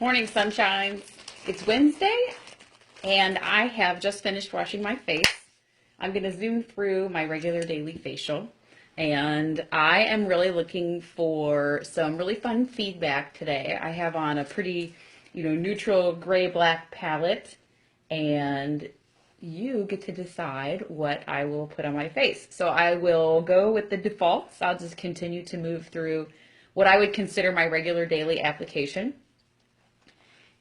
Morning, sunshines. It's Wednesday, and I have just finished washing my face. I'm going to zoom through my regular daily facial, and I am really looking for some really fun feedback today. I have on a pretty, neutral gray-black palette, and you get to decide what I will put on my face. So I will go with the defaults. I'll just continue to move through what I would consider my regular daily application.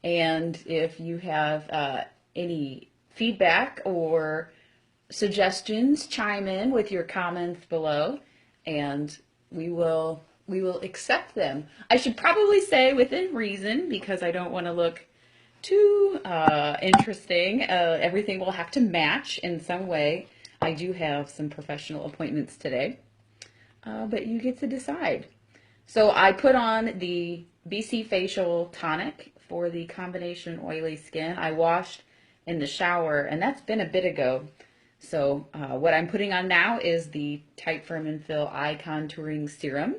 And if you have any feedback or suggestions, chime in with your comments below, and we will accept them. I should probably say within reason, because I don't want to look too interesting. Everything will have to match in some way. I do have some professional appointments today, but you get to decide. So I put on the BC Facial Tonic for the combination oily skin. I washed in the shower, and that's been a bit ago. So what I'm putting on now is the Tight Firm and Fill Eye Contouring Serum,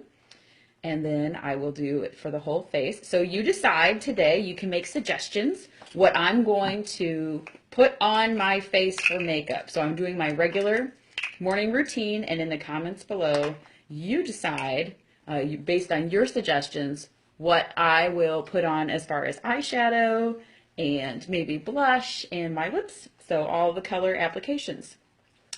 and then I will do it for the whole face. So you decide today. You can make suggestions what I'm going to put on my face for makeup. So I'm doing my regular morning routine, and in the comments below, you decide, based on your suggestions, what I will put on as far as eyeshadow and maybe blush and my lips. So all the color applications.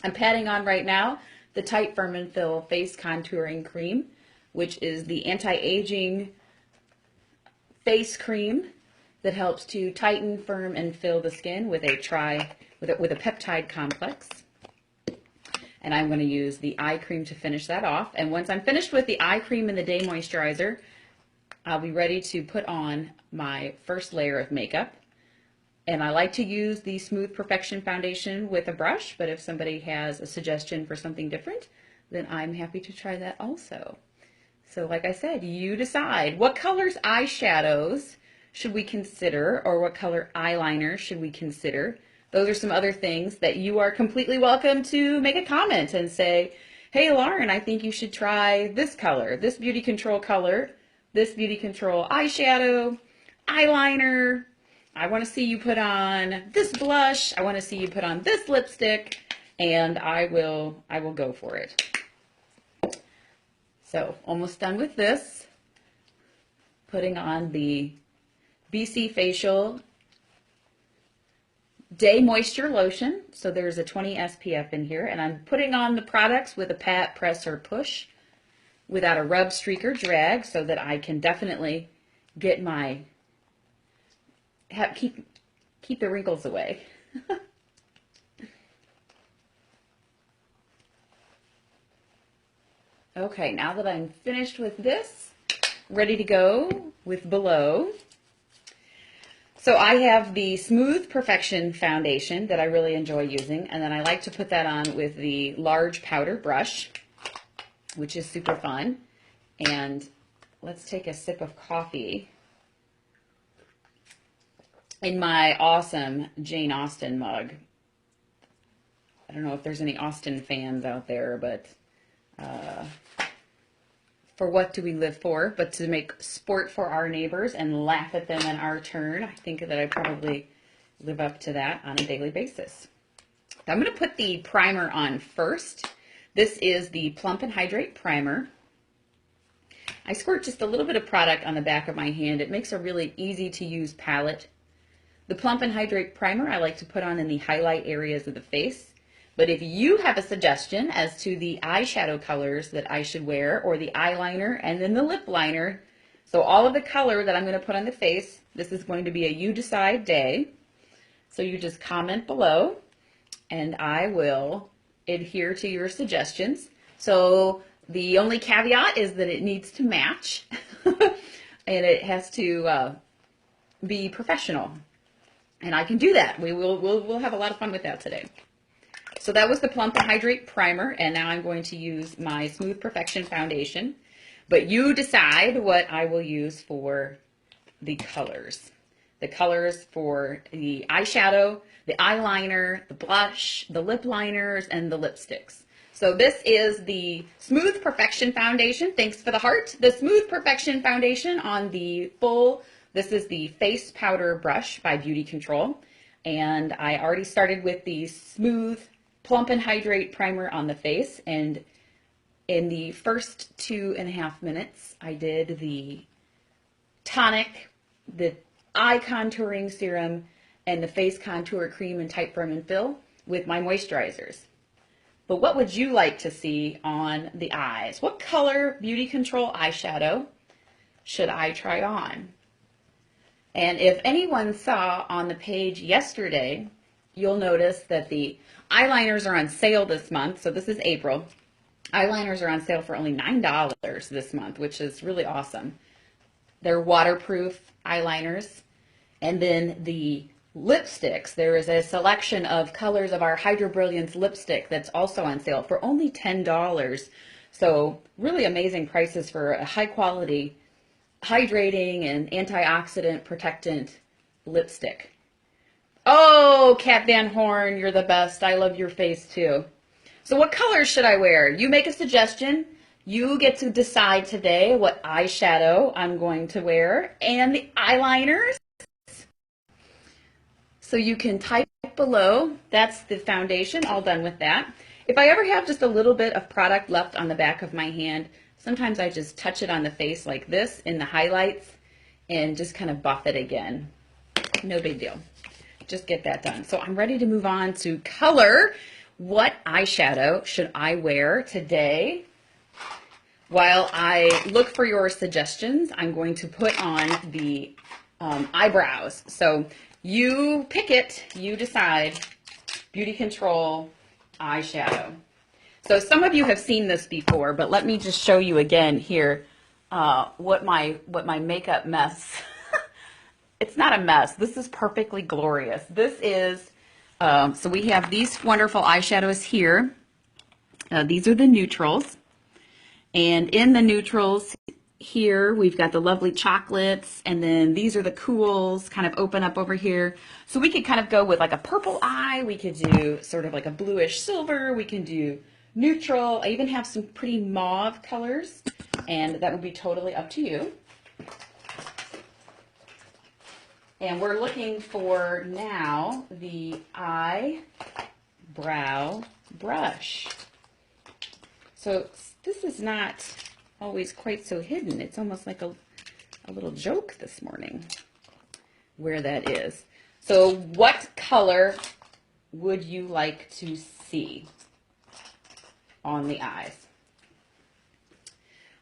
I'm patting on right now the Tight Firm and Fill Face Contouring Cream, which is the anti-aging face cream that helps to tighten, firm, and fill the skin with a peptide complex. And I'm going to use the eye cream to finish that off. And once I'm finished with the eye cream and the day moisturizer, I'll be ready to put on my first layer of makeup. And I like to use the Smooth Perfection foundation with a brush, but if somebody has a suggestion for something different, then I'm happy to try that also. So like I said, you decide what colors eyeshadows should we consider, or what color eyeliner should we consider. Those are some other things that you are completely welcome to make a comment and say, hey Lauren, I think you should try this color, this beauty control color, this beauty control eyeshadow, eyeliner. I want to see you put on this blush. I want to see you put on this lipstick, and I will go for it. So almost done with this. Putting on the BC Facial Day Moisture Lotion. So there's a 20 SPF in here, and I'm putting on the products with a pat, press, or push without a rub, streak, or drag, so that I can definitely get keep the wrinkles away. Okay, now that I'm finished with this, ready to go with below. So I have the Smooth Perfection foundation that I really enjoy using, and then I like to put that on with the large powder brush, which is super fun. And let's take a sip of coffee in my awesome Jane Austen mug. I don't know if there's any Austen fans out there, but for what do we live for but to make sport for our neighbors and laugh at them in our turn? I think that I probably live up to that on a daily basis. I'm going to put the primer on first. This is the Plump and Hydrate Primer. I squirt just a little bit of product on the back of my hand. It makes a really easy to use palette. The Plump and Hydrate Primer I like to put on in the highlight areas of the face. But if you have a suggestion as to the eyeshadow colors that I should wear, or the eyeliner and then the lip liner, so all of the color that I'm going to put on the face, this is going to be a you decide day. So you just comment below, and I will adhere to your suggestions. So the only caveat is that it needs to match, and it has to be professional. And I can do that. We'll have a lot of fun with that today. So that was the Plump and Hydrate Primer, and now I'm going to use my Smooth Perfection foundation. But you decide what I will use for the colors. The colors for the eyeshadow, the eyeliner, the blush, the lip liners, and the lipsticks. So this is the Smooth Perfection foundation. Thanks for the heart. The Smooth Perfection foundation on the full This is the Face Powder Brush by Beauty Control. And I already started with the Smooth Plump and Hydrate Primer on the face. And in the first 2.5 minutes, I did the tonic, the eye contouring serum, and the face contour cream and Tight Firm and Fill with my moisturizers. But what would you like to see on the eyes? What color Beauty Control eyeshadow should I try on? And if anyone saw on the page yesterday, you'll notice that the eyeliners are on sale this month. So this is April. Eyeliners are on sale for only $9 this month, which is really awesome. They're waterproof eyeliners. And then the lipsticks, there is a selection of colors of our Hydro Brilliance lipstick that's also on sale for only $10. So really amazing prices for a high quality, hydrating and antioxidant protectant lipstick. Oh, Kat Van Horn, you're the best. I love your face too. So what colors should I wear? You make a suggestion. You get to decide today what eyeshadow I'm going to wear and the eyeliners. So you can type below. That's the foundation, all done with that. If I ever have just a little bit of product left on the back of my hand, sometimes I just touch it on the face like this in the highlights and just kind of buff it again. No big deal. Just get that done. So I'm ready to move on to color. What eyeshadow should I wear today? While I look for your suggestions, I'm going to put on the eyebrows. So you pick it, you decide. Beauty Control eyeshadow. So some of you have seen this before, but let me just show you again here what my makeup mess. It's not a mess. This is perfectly glorious. This is so we have these wonderful eyeshadows here. These are the neutrals, and in the neutrals here we've got the lovely chocolates, and then these are the cools, kind of open up over here. So we could kind of go with like a purple eye. We could do sort of like a bluish silver. We can do neutral. I even have some pretty mauve colors, and that would be totally up to you. And we're looking for now the eyebrow brush. So this is not always quite so hidden. It's almost like a little joke this morning where that is. So what color would you like to see on the eyes?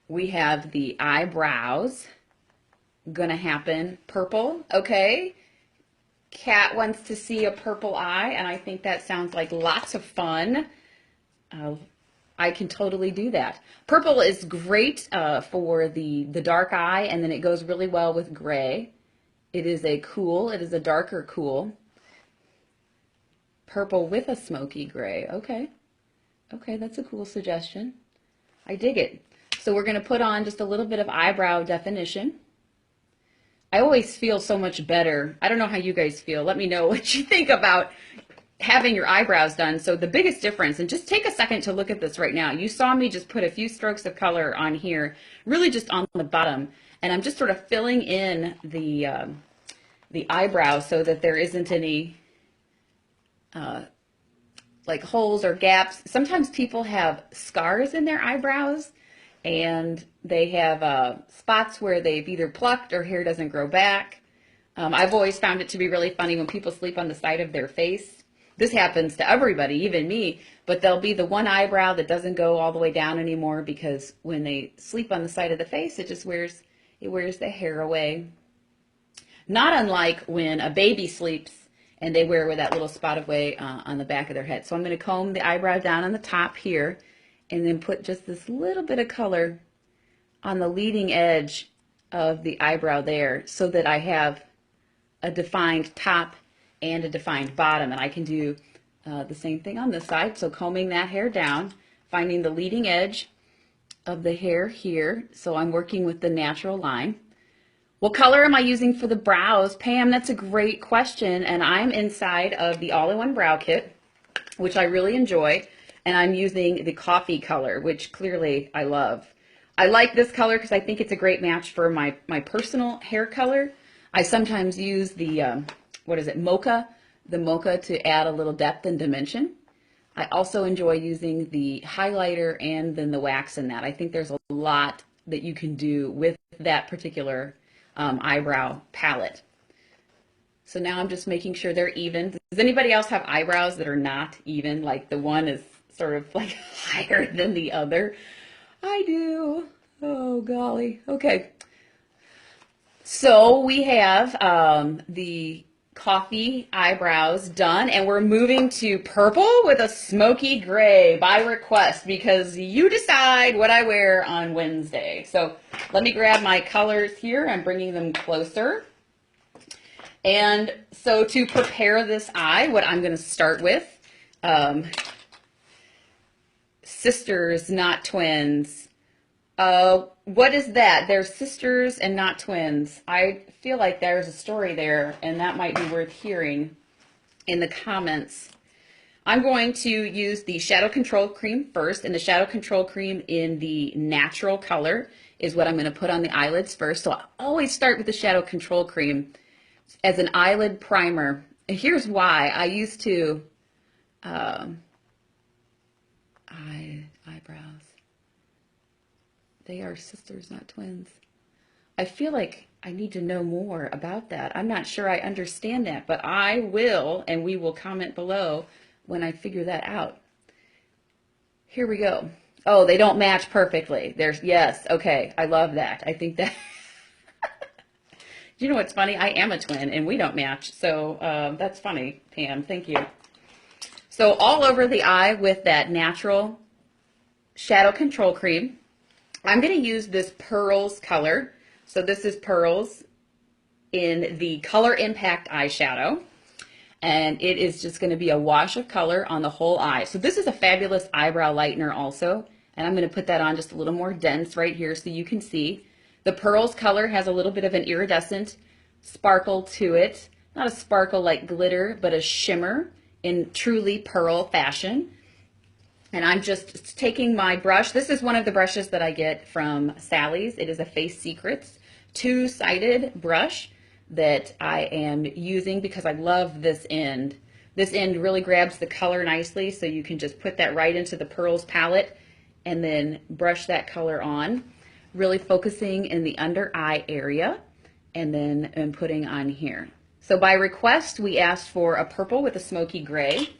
We have the eyebrows gonna happen purple. Okay, Kat wants to see a purple eye, and I think that sounds like lots of fun. I can totally do that. Purple is great for the dark eye, and then it goes really well with gray. It is a cool, it is a darker cool. Purple with a smoky gray. Okay, that's a cool suggestion. I dig it. So we're gonna put on just a little bit of eyebrow definition. I always feel so much better. I don't know how you guys feel. Let me know what you think about having your eyebrows done. So the biggest difference, and just take a second to look at this right now. You saw me just put a few strokes of color on here, really just on the bottom, and I'm just sort of filling in the eyebrow so that there isn't any like holes or gaps. Sometimes people have scars in their eyebrows, and they have spots where they've either plucked or hair doesn't grow back. I've always found it to be really funny when people sleep on the side of their face. This happens to everybody, even me, but there'll be the one eyebrow that doesn't go all the way down anymore because when they sleep on the side of the face, it just wears the hair away. Not unlike when a baby sleeps and they wear that little spot away on the back of their head. So I'm going to comb the eyebrow down on the top here, and then put just this little bit of color on the leading edge of the eyebrow there so that I have a defined top and a defined bottom. And I can do the same thing on this side. So combing that hair down, finding the leading edge of the hair here. So I'm working with the natural line. What color am I using for the brows? Pam, that's a great question. And I'm inside of the All-in-One Brow Kit, which I really enjoy. And I'm using the coffee color, which clearly I love. I like this color because I think it's a great match for my personal hair color. I sometimes use the, what is it, mocha, the mocha to add a little depth and dimension. I also enjoy using the highlighter and then the wax in that. I think there's a lot that you can do with that particular eyebrow palette. So now I'm just making sure they're even. Does anybody else have eyebrows that are not even? Like the one is sort of like higher than the other? I do. Oh, golly. Okay. So we have the coffee eyebrows done, and we're moving to purple with a smoky gray by request because you decide what I wear on Wednesday. So let me grab my colors here. I'm bringing them closer. And so to prepare this eye, what I'm going to start with, sisters, not twins. What is that? They're sisters and not twins. I feel like there's a story there, and that might be worth hearing in the comments. I'm going to use the Shadow Control Cream first, and the Shadow Control Cream in the natural color is what I'm going to put on the eyelids first. So I always start with the Shadow Control Cream as an eyelid primer. And here's why. I used to, eyebrows. They are sisters, not twins. I feel like I need to know more about that. I'm not sure I understand that, but I will, and we will comment below when I figure that out. Here we go. Oh, they don't match perfectly. There's, yes, okay, I love that. I think that, you know what's funny? I am a twin, and we don't match, so that's funny, Pam, thank you. So all over the eye with that natural Shadow Control Cream. I'm going to use this Pearls color. So this is Pearls in the Color Impact eyeshadow. And it is just going to be a wash of color on the whole eye. So this is a fabulous eyebrow lightener also. And I'm going to put that on just a little more dense right here so you can see. The Pearls color has a little bit of an iridescent sparkle to it. Not a sparkle like glitter, but a shimmer in truly pearl fashion. And I'm just taking my brush. This is one of the brushes that I get from Sally's. It is a Face Secrets two-sided brush that I am using because I love this end. This end really grabs the color nicely, so you can just put that right into the Pearls palette and then brush that color on. Really focusing in the under eye area and then I'm putting on here. So by request, we asked for a purple with a smoky gray.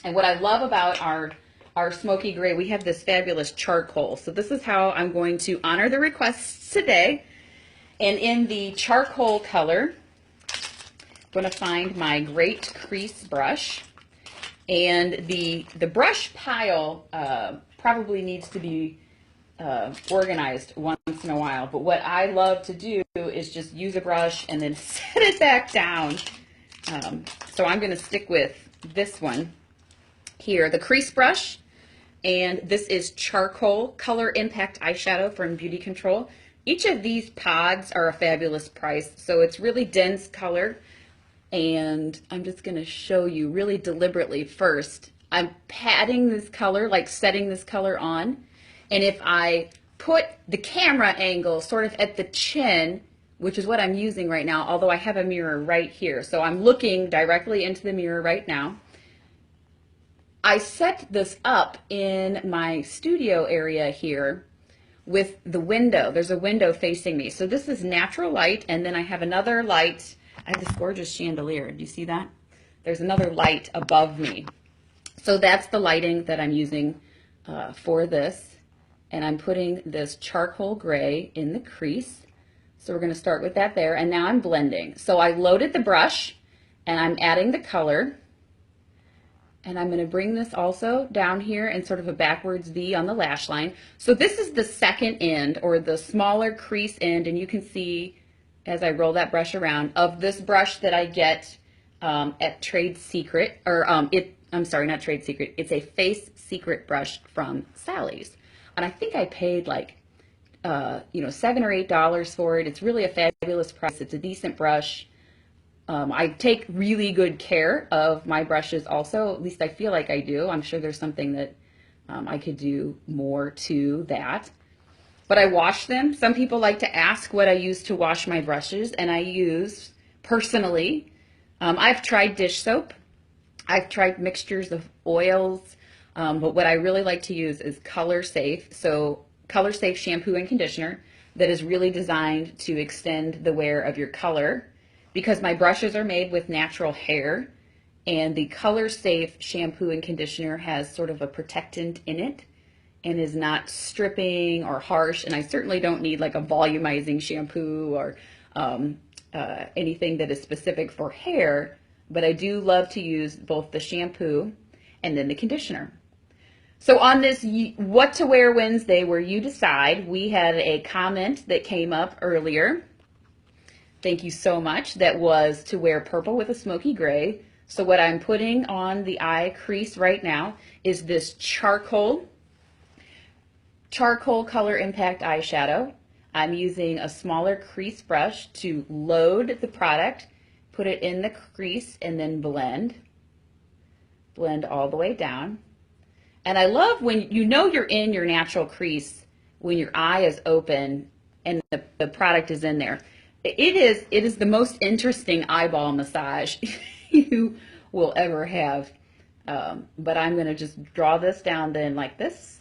And what I love about our smoky gray, we have this fabulous charcoal. So this is how I'm going to honor the requests today. And in the charcoal color, I'm going to find my Great Crease brush. And the brush pile probably needs to be organized once in a while. But what I love to do is just use a brush and then set it back down. So I'm going to stick with this one here, the crease brush. And this is Charcoal Color Impact Eyeshadow from Beauty Control. Each of these pods are a fabulous price, so it's really dense color. And I'm just going to show you really deliberately first. I'm patting this color, like setting this color on. And if I put the camera angle sort of at the chin, which is what I'm using right now, although I have a mirror right here. So I'm looking directly into the mirror right now. I set this up in my studio area here with the window. There's a window facing me. So this is natural light, and then I have another light. I have this gorgeous chandelier. Do you see that? There's another light above me. So that's the lighting that I'm using for this. And I'm putting this charcoal gray in the crease. So we're going to start with that there. And now I'm blending. So I loaded the brush, and I'm adding the color. And I'm going to bring this also down here in sort of a backwards V on the lash line. So this is the second end, or the smaller crease end, and you can see as I roll that brush around, of this brush that I get at Trade Secret, or I'm sorry, not Trade Secret, it's a Face Secret brush from Sally's. And I think I paid like, $7 or $8 for it. It's really a fabulous price. It's a decent brush. I take really good care of my brushes also, at least I feel like I do. I'm sure there's something that I could do more to that. but I wash them. Some people like to ask what I use to wash my brushes, and I use, personally, I've tried dish soap. I've tried mixtures of oils, but what I really like to use is Color Safe. So Color Safe shampoo and conditioner that is really designed to extend the wear of your color, because my brushes are made with natural hair, and the Color Safe shampoo and conditioner has sort of a protectant in it and is not stripping or harsh. And I certainly don't need like a volumizing shampoo or anything that is specific for hair, but I do love to use both the shampoo and then the conditioner. So on this What to Wear Wednesday, where you decide, we had a comment that came up earlier. Thank you so much. That was to wear purple with a smoky gray. So what I'm putting on the eye crease right now is this charcoal color impact eyeshadow. I'm using a smaller crease brush to load the product, put it in the crease, and then blend all the way down. And I love when you know you're in your natural crease when your eye is open and the product is in there. It is the most interesting eyeball massage you will ever have. But I'm going to just draw this down then like this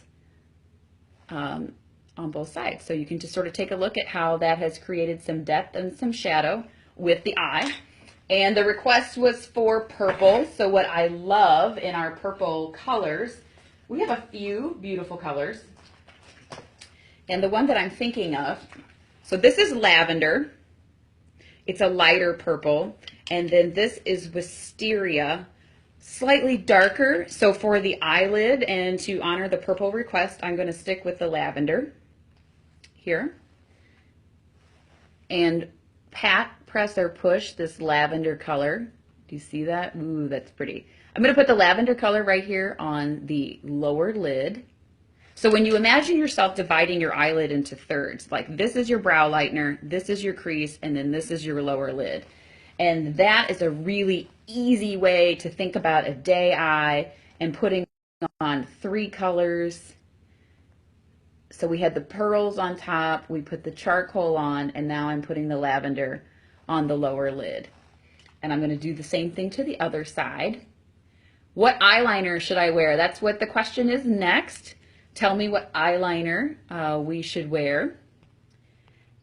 on both sides. So you can just sort of take a look at how that has created some depth and some shadow with the eye. And the request was for purple. So what I love in our purple colors, we have a few beautiful colors. And the one that I'm thinking of, so this is lavender. It's a lighter purple. And then this is wisteria, slightly darker. So for the eyelid and to honor the purple request, I'm going to stick with the lavender here. And pat, press, or push this lavender color. Do you see that? Ooh, that's pretty. I'm going to put the lavender color right here on the lower lid. So when you imagine yourself dividing your eyelid into thirds, like this is your brow lightener, this is your crease, and then this is your lower lid. And that is a really easy way to think about a day eye and putting on 3 colors. So we had the pearls on top, we put the charcoal on, and now I'm putting the lavender on the lower lid. And I'm going to do the same thing to the other side. What eyeliner should I wear? That's what the question is next. Tell me what eyeliner we should wear,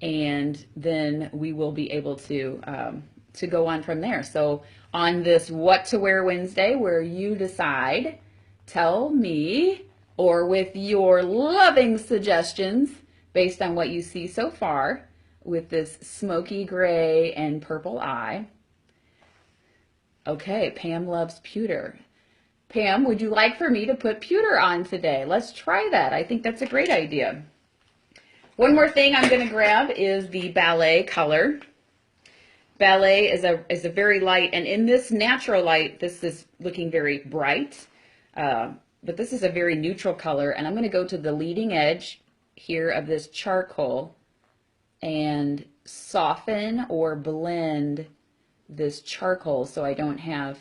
and then we will be able to go on from there. So on this What to Wear Wednesday, where you decide, tell me, or with your loving suggestions based on what you see so far with this smoky gray and purple eye. Okay, Pam loves pewter. Pam, would you like for me to put pewter on today? Let's try that. I think that's a great idea. One more thing I'm going to grab is the Ballet color. Ballet is a very light, and in this natural light, this is looking very bright, but this is a very neutral color, and I'm going to go to the leading edge here of this charcoal and soften or blend this charcoal so I don't have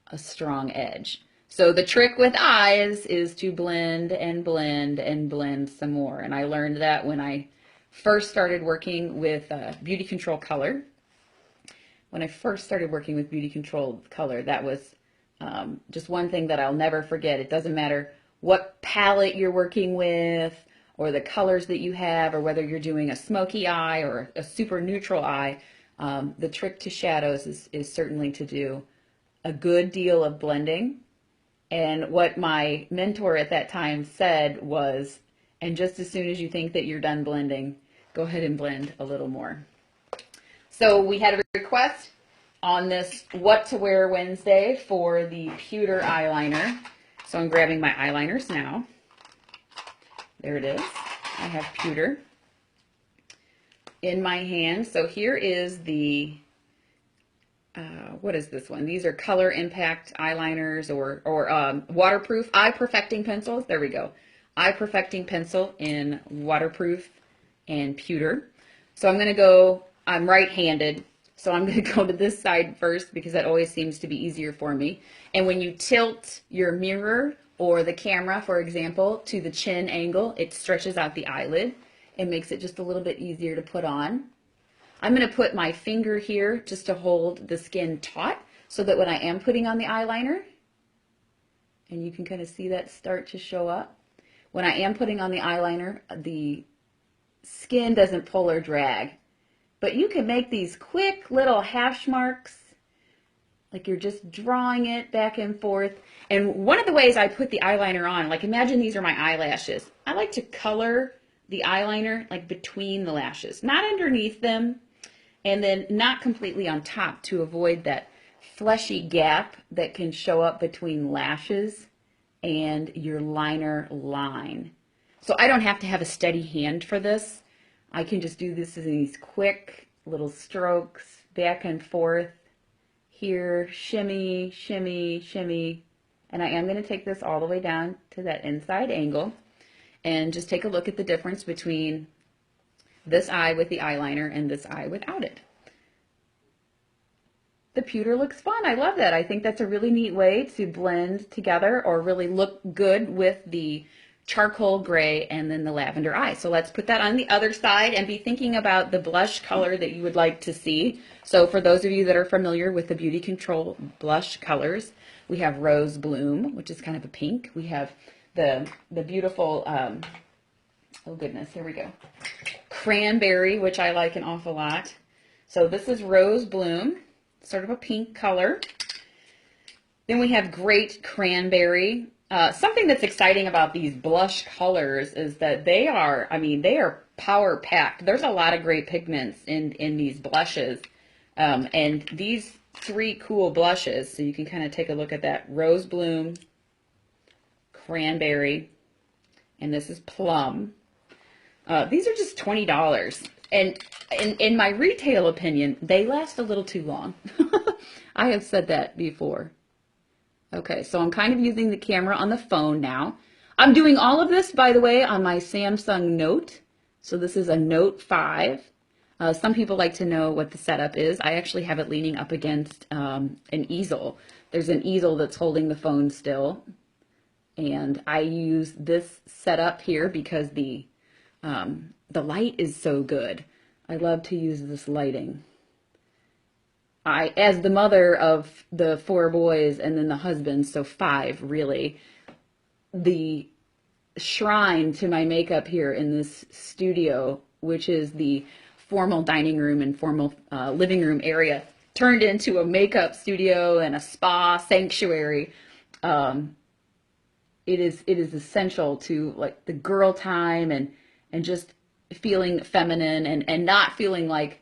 a strong edge. So the trick with eyes is to blend and blend and blend some more. And I learned that when I first started working with Beauty Control Color. When I first started working with Beauty Control Color, that was just one thing that I'll never forget. It doesn't matter what palette you're working with or the colors that you have, or whether you're doing a smoky eye or a super neutral eye. The trick to shadows is certainly to do a good deal of blending. And what my mentor at that time said was, and just as soon as you think that you're done blending, go ahead and blend a little more. So we had a request on this What to Wear Wednesday for the pewter eyeliner. So I'm grabbing my eyeliners now. There it is. I have pewter in my hand. So here is the what is this one? These are Color Impact eyeliners or waterproof eye perfecting pencils. There we go. Eye perfecting pencil in waterproof and pewter. So I'm going to go, I'm right-handed, so I'm going to go to this side first because that always seems to be easier for me. And when you tilt your mirror or the camera, for example, to the chin angle, it stretches out the eyelid. It makes it just a little bit easier to put on. I'm going to put my finger here just to hold the skin taut so that when I am putting on the eyeliner, and you can kind of see that start to show up. When I am putting on the eyeliner, the skin doesn't pull or drag. But you can make these quick little hash marks, like you're just drawing it back and forth. And one of the ways I put the eyeliner on, like imagine these are my eyelashes. I like to color the eyeliner like between the lashes, not underneath them, and then not completely on top to avoid that fleshy gap that can show up between lashes and your liner line. So I don't have to have a steady hand for this. I can just do this in these quick little strokes back and forth. Here, shimmy, shimmy, shimmy. And I am going to take this all the way down to that inside angle and just take a look at the difference between this eye with the eyeliner and this eye without it. The pewter looks fun. I love that. I think that's a really neat way to blend together or really look good with the charcoal gray and then the lavender eye. So let's put that on the other side and be thinking about the blush color that you would like to see. So for those of you that are familiar with the Beauty Control blush colors, we have Rose Bloom, which is kind of a pink. We have the beautiful, oh goodness, here we go. Cranberry, which I like an awful lot. So this is Rose Bloom, sort of a pink color. Then we have Great Cranberry. Something that's exciting about these blush colors is that they are, they are power packed. There's a lot of great pigments in these blushes. And these three cool blushes, so you can kind of take a look at that. Rose Bloom, Cranberry, and this is Plum. These are just $20. And in my retail opinion, they last a little too long. I have said that before. Okay, so I'm kind of using the camera on the phone now. I'm doing all of this, by the way, on my Samsung Note. So this is a Note 5. Some people like to know what the setup is. I actually have it leaning up against an easel. There's an easel that's holding the phone still. And I use this setup here because the light is so good. I love to use this lighting. As the mother of the 4 boys and then the husband, so 5 really, the shrine to my makeup here in this studio, which is the formal dining room and formal living room area, turned into a makeup studio and a spa sanctuary. It is essential to like the girl time and just feeling feminine and not feeling like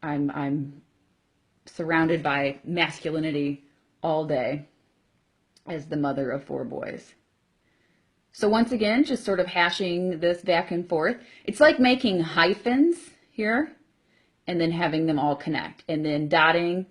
I'm surrounded by masculinity all day as the mother of 4 boys. So once again, just sort of hashing this back and forth. It's like making hyphens here and then having them all connect and then dotting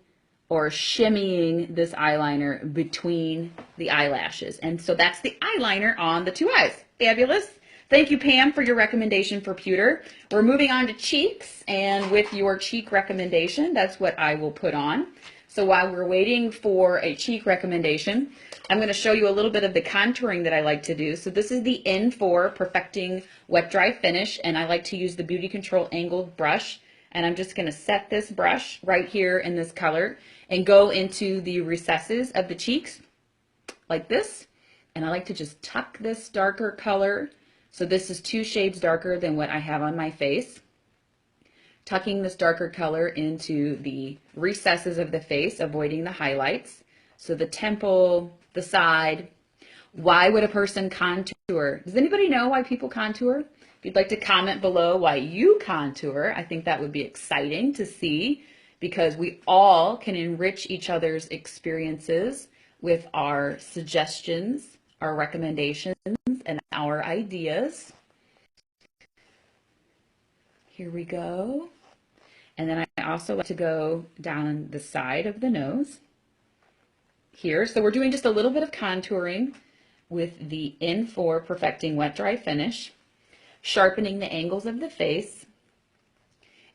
or shimmying this eyeliner between the eyelashes. And so that's the eyeliner on the 2 eyes. Fabulous. Thank you, Pam, for your recommendation for pewter. We're moving on to cheeks, and with your cheek recommendation, that's what I will put on. So while we're waiting for a cheek recommendation, I'm going to show you a little bit of the contouring that I like to do. So this is the N4 Perfecting Wet Dry Finish, and I like to use the Beauty Control angled brush. And I'm just going to set this brush right here in this color and go into the recesses of the cheeks like this. And I like to just tuck this darker color. So this is 2 shades darker than what I have on my face. Tucking this darker color into the recesses of the face, avoiding the highlights. So the temple, the side. Why would a person contour? Does anybody know why people contour? If you'd like to comment below why you contour, I think that would be exciting to see because we all can enrich each other's experiences with our suggestions, our recommendations, and our ideas. Here we go. And then I also like to go down the side of the nose here. So we're doing just a little bit of contouring with the N4 Perfecting Wet Dry Finish, sharpening the angles of the face,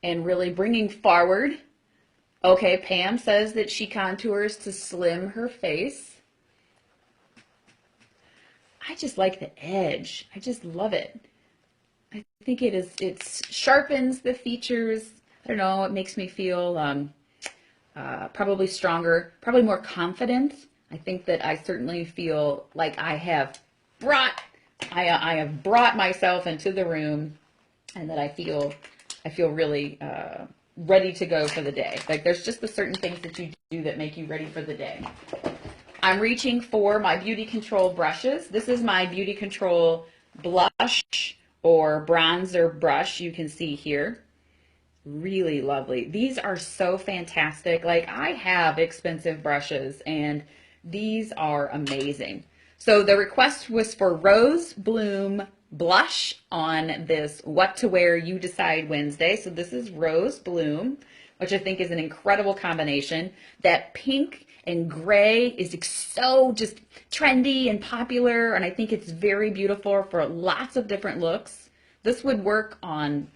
and really bringing forward. Okay, Pam says that she contours to slim her face. I just like the edge. I just love it. I think it sharpens the features. I don't know, it makes me feel probably stronger, probably more confident. I think that I certainly feel like brought, I have brought myself into the room, and that I feel really ready to go for the day. Like there's just the certain things that you do that make you ready for the day. I'm reaching for my Beauty Control brushes. This is my Beauty Control blush or bronzer brush you can see here. Really lovely. These are so fantastic. Like I have expensive brushes and these are amazing. So the request was for Rose Bloom blush on this What to Wear You Decide Wednesday. So this is Rose Bloom, which I think is an incredible combination. That pink and gray is so just trendy and popular, and I think it's very beautiful for lots of different looks. This would work on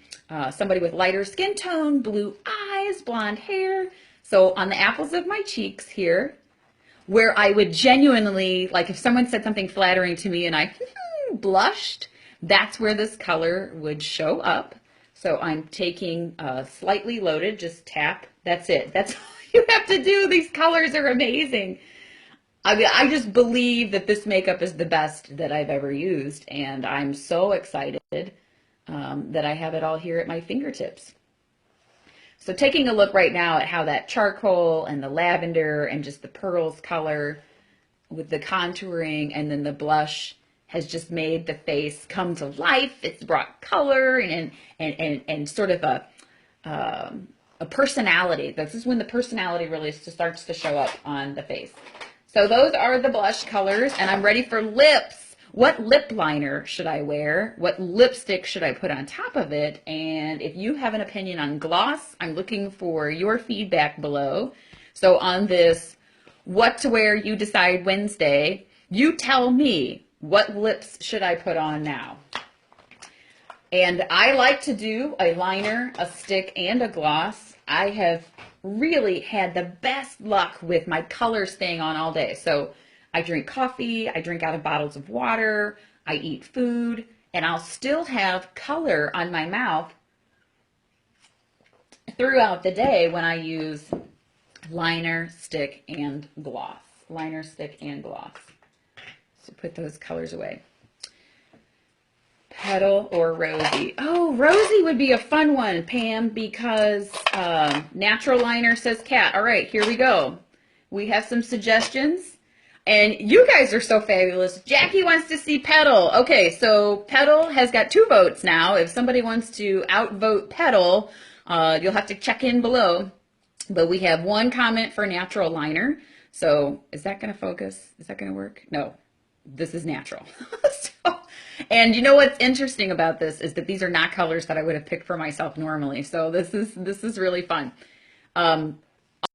somebody with lighter skin tone, blue eyes, blonde hair. So on the apples of my cheeks here, where I would genuinely, like if someone said something flattering to me and I blushed, that's where this color would show up. So I'm taking slightly loaded, just tap, that's it. That's all you have to do. These colors are amazing. I mean, I just believe that this makeup is the best that I've ever used, and I'm so excited that I have it all here at my fingertips. So taking a look right now at how that charcoal and the lavender and just the pearls color with the contouring and then the blush has just made the face come to life. It's brought color and sort of a personality. This is when the personality really starts to show up on the face. So those are the blush colors, and I'm ready for lips. What lip liner should I wear? What lipstick should I put on top of it? And if you have an opinion on gloss, I'm looking for your feedback below. So on this What to Wear You Decide Wednesday, you tell me, what lips should I put on now? And I like to do a liner, a stick, and a gloss. I have really had the best luck with my colors staying on all day. So I drink coffee, I drink out of bottles of water, I eat food, and I'll still have color on my mouth throughout the day when I use liner, stick, and gloss. Liner, stick, and gloss. So put those colors away. Petal or Rosy? Oh, Rosy would be a fun one, Pam, because natural liner says cat. All right, here we go. We have some suggestions, and you guys are so fabulous. Jackie wants to see Petal. Okay, so Petal has got 2 votes now. If somebody wants to outvote Petal, you'll have to check in below. But we have 1 comment for natural liner. So is that going to focus? Is that going to work? No, this is natural. And you know what's interesting about this is that these are not colors that I would have picked for myself normally. So this is really fun. On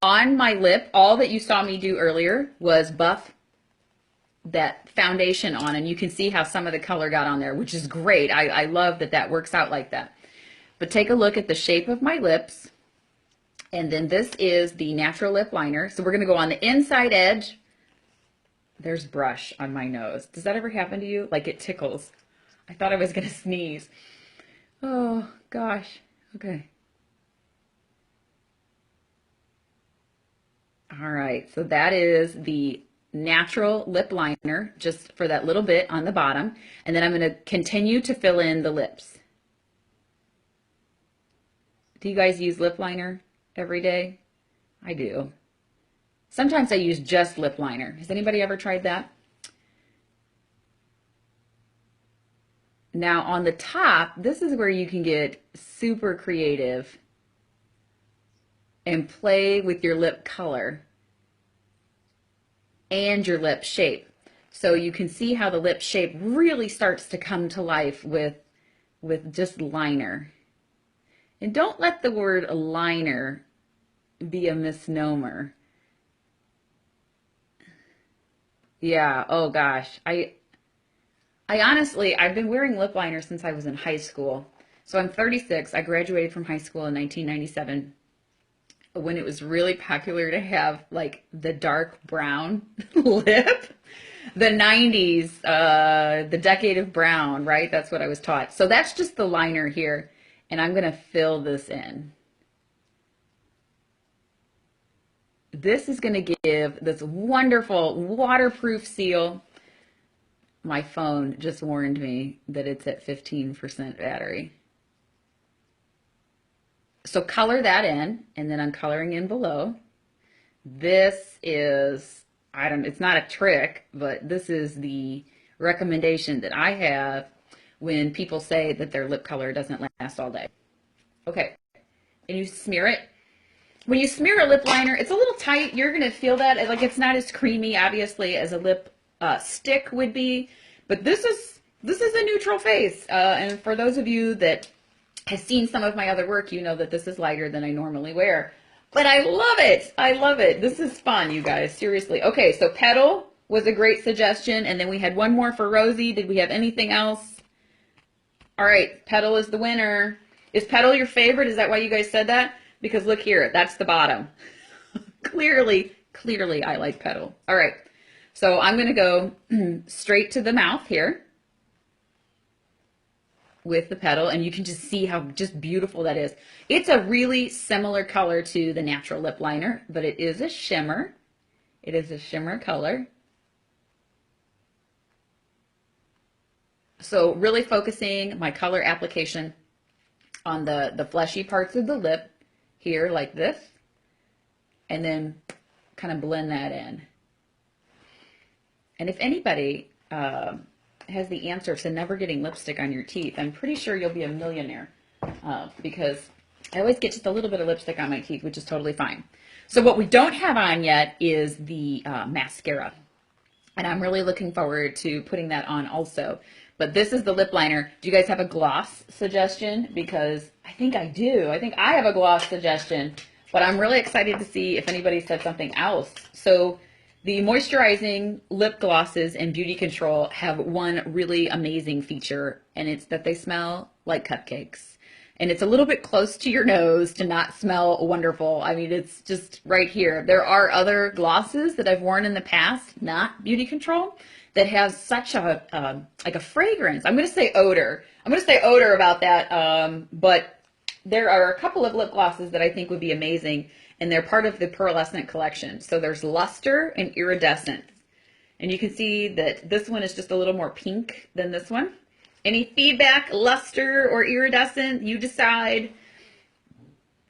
my lip, all that you saw me do earlier was buff that foundation on, and you can see how some of the color got on there, which is great. I love that that works out like that. But take a look at the shape of my lips. And then this is the natural lip liner. So we're going to go on the inside edge. There's brush on my nose. Does that ever happen to you? Like it tickles. I thought I was going to sneeze. Oh, gosh. Okay. All right. So that is the natural lip liner, just for that little bit on the bottom. And then I'm going to continue to fill in the lips. Do you guys use lip liner every day? I do. Sometimes I use just lip liner. Has anybody ever tried that? Now on the top, this is where you can get super creative and play with your lip color and your lip shape. So you can see how the lip shape really starts to come to life with just liner. And don't let the word liner be a misnomer. Yeah, oh gosh. I honestly, I've been wearing lip liner since I was in high school. So I'm 36. I graduated from high school in 1997 when it was really popular to have like the dark brown lip. the 90s, the decade of brown, right? That's what I was taught. So that's just the liner here. And I'm going to fill this in. This is going to give this wonderful waterproof seal. My phone just warned me that it's at 15% battery. So color that in, and then I'm coloring in below. This is, it's not a trick, but this is the recommendation that I have when people say that their lip color doesn't last all day. Okay, and you smear it. When you smear a lip liner, it's a little tight. You're going to feel that. Like, it's not as creamy, obviously, as a lip stick would be. But this is a neutral face. And for those of you that have seen some of my other work, you know that this is lighter than I normally wear. But I love it. I love it. This is fun, you guys. Seriously. Okay, so Petal was a great suggestion. And then we had one more for Rosie. Did we have anything else? All right, Petal is the winner. Is Petal your favorite? Is that why you guys said that? Because look here, that's the bottom. Clearly, I like Petal. All right, so I'm going to go straight to the mouth here with the Petal, and you can just see how just beautiful that is. It's a really similar color to the natural lip liner, but it is a shimmer. It is a shimmer color. So really focusing my color application on the fleshy parts of the lip here like this, and then kind of blend that in. And if anybody has the answer to never getting lipstick on your teeth, I'm pretty sure you'll be a millionaire because I always get just a little bit of lipstick on my teeth, which is totally fine. So what we don't have on yet is the mascara. And I'm really looking forward to putting that on also. But this is the lip liner. Do you guys have a gloss suggestion? Because I think I do. I think I have a gloss suggestion. But I'm really excited to see if anybody said something else. So the moisturizing lip glosses and Beauty Control have one really amazing feature. And it's that they smell like cupcakes. And it's a little bit close to your nose to not smell wonderful. I mean, it's just right here. There are other glosses that I've worn in the past, not Beauty Control, that have such a like a fragrance. I'm going to say odor. I'm going to say odor about that. But there are a couple of lip glosses that I think would be amazing, and they're part of the Pearlescent collection. So there's Luster and Iridescent. And you can see that this one is just a little more pink than this one. Any feedback, Luster or Iridescent? You decide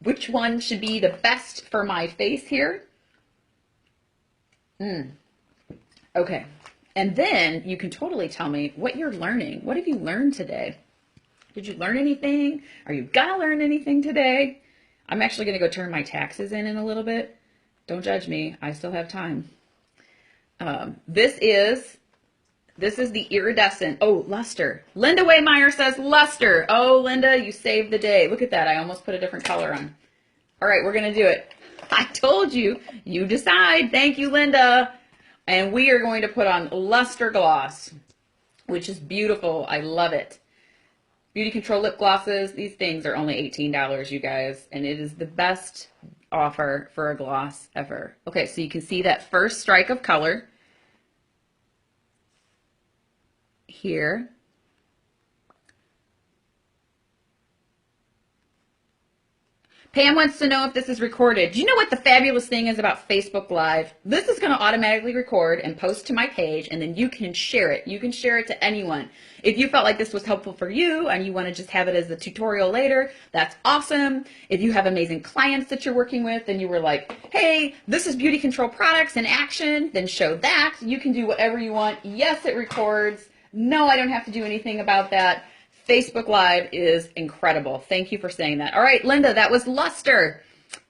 which one should be the best for my face here. Okay. And then you can totally tell me what you're learning. What have you learned today? Did you learn anything? Are you gonna learn anything today? I'm actually gonna go turn my taxes in a little bit. Don't judge me. I still have time. This is the Iridescent. Oh, Luster. Linda Waymeyer says Luster. Oh, Linda, you saved the day. Look at that. I almost put a different color on. All right, we're going to do it. I told you. You decide. Thank you, Linda. And we are going to put on Luster Gloss, which is beautiful. I love it. Beauty Control lip glosses. These things are only $18, you guys. And it is the best offer for a gloss ever. Okay, so you can see that first strike of color here. Pam wants to know if this is recorded. Do you know what the fabulous thing is about Facebook Live? This is going to automatically record and post to my page, and then you can share it. You can share it to anyone. If you felt like this was helpful for you and you want to just have it as a tutorial later, that's awesome. If you have amazing clients that you're working with and you were like, hey, this is Beauty Control products in action, then show that. You can do whatever you want. Yes, it records. No, I don't have to do anything about that. Facebook Live is incredible. Thank you for saying that. All right, Linda, that was Luster.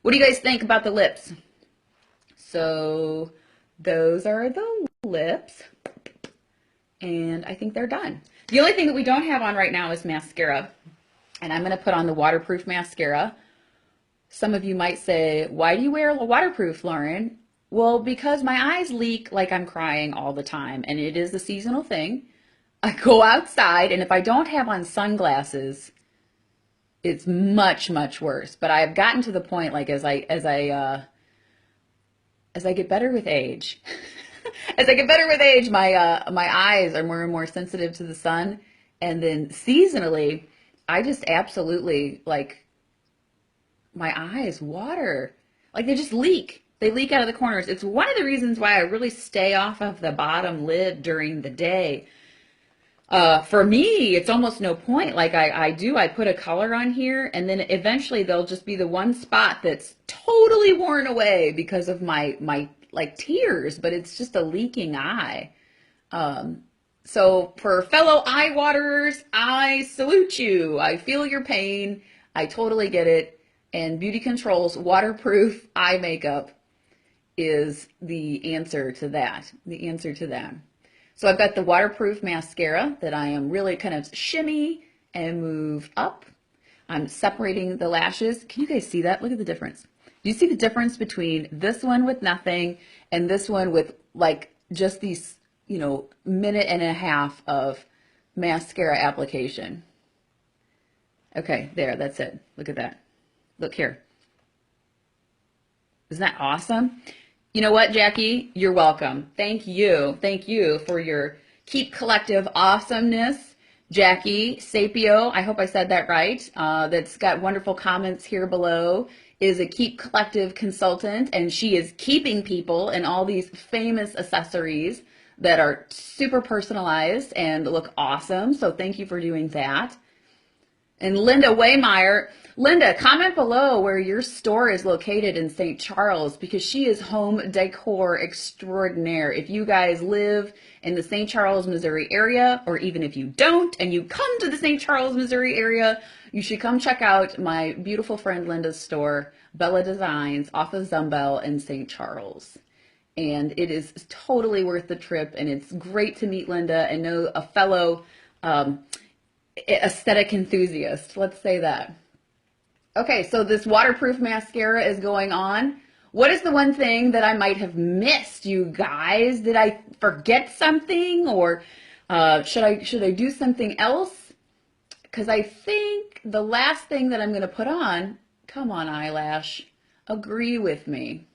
What do you guys think about the lips? So those are the lips, and I think they're done. The only thing that we don't have on right now is mascara, and I'm going to put on the waterproof mascara. Some of you might say, why do you wear a waterproof, Lauren? Well, because my eyes leak like I'm crying all the time, and it is a seasonal thing. I go outside, and if I don't have on sunglasses, it's much, much worse. But I have gotten to the point, like as I get better with age, As I get better with age, my eyes are more and more sensitive to the sun. And then seasonally, I just absolutely like my eyes water. Like they just leak. They leak out of the corners. It's one of the reasons why I really stay off of the bottom lid during the day. For me, it's almost no point. Like I put a color on here and then eventually there'll just be the one spot that's totally worn away because of my like tears, but it's just a leaking eye. So for fellow eye waterers, I salute you. I feel your pain. I totally get it. And Beauty Control's waterproof eye makeup is the answer to that. The answer to that. So I've got the waterproof mascara that I am really kind of shimmy and move up. I'm separating the lashes. Can you guys see that? Look at the difference. Do you see the difference between this one with nothing and this one with like just these, you know, minute and a half of mascara application? Okay, there, that's it. Look at that. Look here. Isn't that awesome? You know what, Jackie? You're welcome. Thank you. Thank you for your Keep Collective awesomeness. Jackie Sapio, I hope I said that right, that's got wonderful comments here below, is a Keep Collective consultant, and she is keeping people in all these famous accessories that are super personalized and look awesome. So thank you for doing that. And Linda Waymeyer, Linda, comment below where your store is located in St. Charles, because she is home decor extraordinaire. If you guys live in the St. Charles, Missouri area, or even if you don't and you come to the St. Charles, Missouri area, you should come check out my beautiful friend Linda's store, Bella Designs, off of Zumbel in St. Charles. And it is totally worth the trip, and it's great to meet Linda and know a fellow aesthetic enthusiast. Let's say that. Okay, so this waterproof mascara is going on. What is the one thing that I might have missed, you guys? Did I forget something, or should I do something else? Because I think the last thing that I'm going to put on, come on eyelash, agree with me.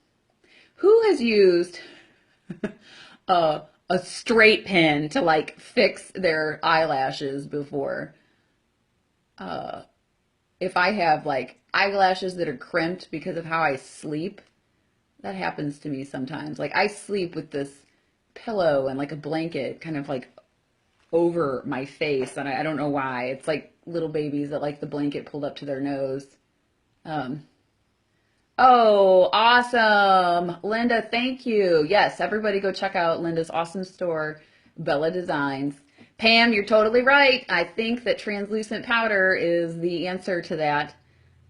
Who has used a straight pin to like fix their eyelashes before? If I have like eyelashes that are crimped because of how I sleep, that happens to me sometimes. Like I sleep with this pillow and like a blanket kind of like over my face, and I don't know why. It's like little babies that like the blanket pulled up to their nose. Oh, awesome. Linda, thank you. Yes, everybody go check out Linda's awesome store, Bella Designs. Pam, you're totally right. I think that translucent powder is the answer to that.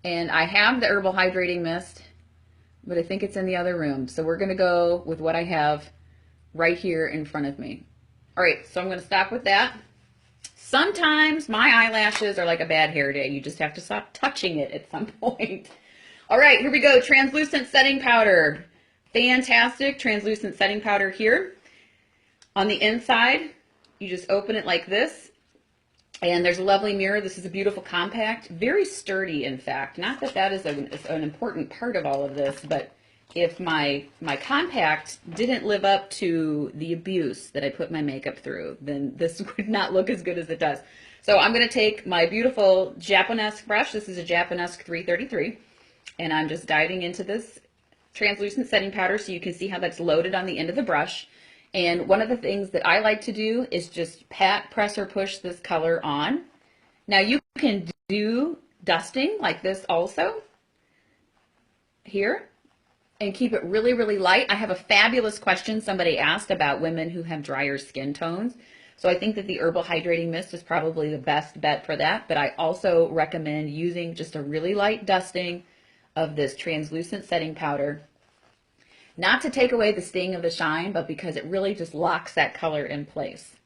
And I have the Herbal Hydrating Mist, but I think it's in the other room. So we're going to go with what I have right here in front of me. All right, so I'm going to stop with that. Sometimes my eyelashes are like a bad hair day. You just have to stop touching it at some point. All right, here we go. Translucent setting powder. Fantastic translucent setting powder here. On the inside, you just open it like this, and there's a lovely mirror. This is a beautiful compact, very sturdy, in fact. Not that that is an important part of all of this, but if my compact didn't live up to the abuse that I put my makeup through, then this would not look as good as it does. So I'm going to take my beautiful Japanesque brush. This is a Japanesque 333, and I'm just diving into this translucent setting powder so you can see how that's loaded on the end of the brush. And one of the things that I like to do is just pat, press, or push this color on. Now you can do dusting like this also here and keep it really, really light. I have a fabulous question somebody asked about women who have drier skin tones. So I think that the Herbal Hydrating Mist is probably the best bet for that. But I also recommend using just a really light dusting of this translucent setting powder. Not to take away the sting of the shine, but because it really just locks that color in place.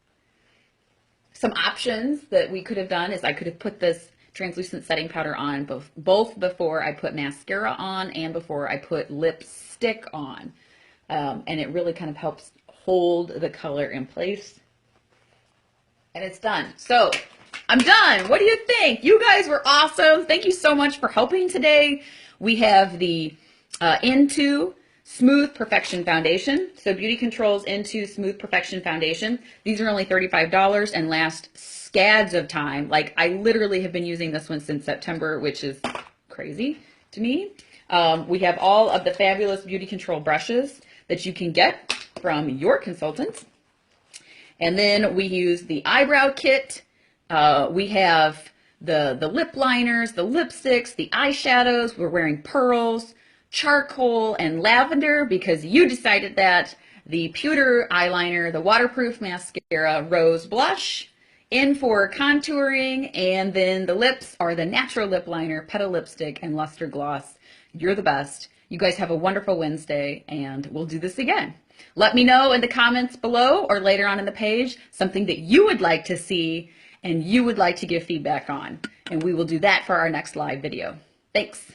Some options that we could have done is I could have put this translucent setting powder on both before I put mascara on and before I put lipstick on. And it really kind of helps hold the color in place. And it's done. So I'm done. What do you think? You guys were awesome. Thank you so much for helping today. We have the Into Smooth Perfection Foundation. So Beauty Control's into Smooth Perfection Foundation. These are only $35 and last scads of time. Like, I literally have been using this one since September, which is crazy to me. We have all of the fabulous Beauty Control brushes that you can get from your consultant. And then we use the eyebrow kit. We have the lip liners, the lipsticks, the eyeshadows. We're wearing pearls, charcoal, and lavender because you decided that. The pewter eyeliner, the waterproof mascara, rose blush, in for contouring, and then the lips are the natural lip liner, petal lipstick, and luster gloss. You're the best. You guys have a wonderful Wednesday, and we'll do this again. Let me know in the comments below or later on in the page something that you would like to see and you would like to give feedback on, and we will do that for our next live video. Thanks.